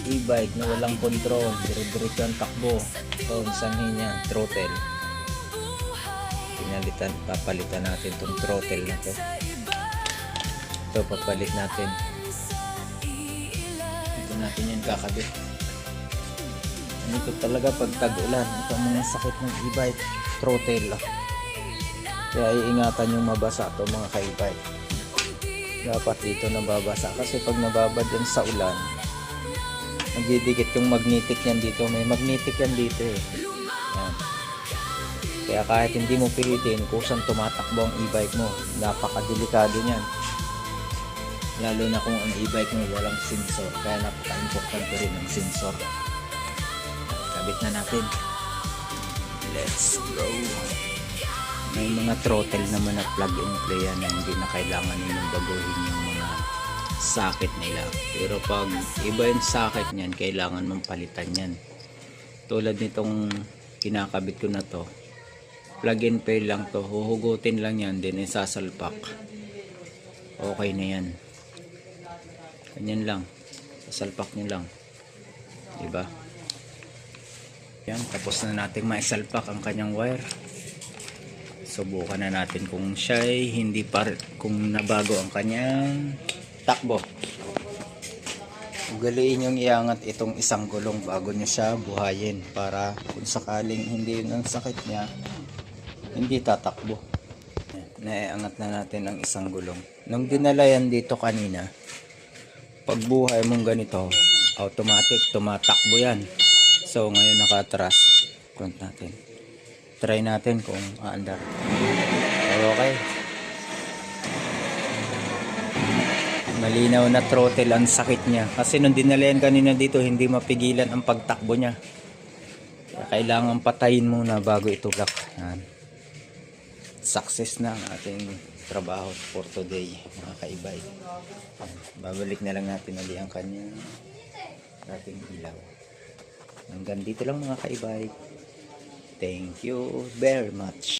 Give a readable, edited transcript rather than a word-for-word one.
e-bike na walang control, dire-diretso ang takbo. So, sanhin yan, throttle. Papalitan natin tong throttle na to. Ito, papalit natin. Ito natin yan kakabit. Ito talaga pag tag-ulan, ito ang mga sakit ng e-bike, throttle. Kaya iingatan yung mabasa to mga ka-e-bike. Dapat dito nababasa kasi pag nababad yan sa ulan, nagdidikit yung magnetic yan dito. May magnetic yan dito eh. Yan. Kaya kahit hindi mo pilitin kusang tumatakbo ang e-bike mo, napakadelikado niyan. Lalo na kung ang e-bike mo walang sensor. Kaya napaka-importante rin ang sensor. Kabit na natin. Let's go. May mga throttle naman na plug and play yan na hindi na kailangan ninyong baguhin yung mga socket nila. Pero pag iba yung socket niyan, kailangan mong palitan yan. Tulad nitong kinakabit ko na to, plug and play lang to, huhugutin lang yan, din isasalpak. Okay na yan. Ganyan lang, sasalpak nyo lang, diba? Yan, tapos na natin maisalpak ang kanyang wire. Subukan na natin kung siya ay kung nabago ang kanyang takbo. Ugaliin yung iangat itong isang gulong bago nyo siya buhayin para kung sakaling hindi yun ang sakit niya, hindi tatakbo. Naiangat na natin ang isang gulong. Nung dinala yan dito kanina, pagbuhay mong ganito, automatic tumatakbo yan. So ngayon nakatras, front natin. Try natin kung aandar. Okay. Malinaw na throttle ang sakit niya. Kasi nung dinalayan kanina dito, hindi mapigilan ang pagtakbo niya. Kaya kailangan patayin muna bago itulak. Yan. Success na ang ating trabaho for today, mga ka-e-bike. Babalik na lang natin ulit ang kanyang ating ilaw. Hanggang dito lang mga ka-e-bike. Thank you very much.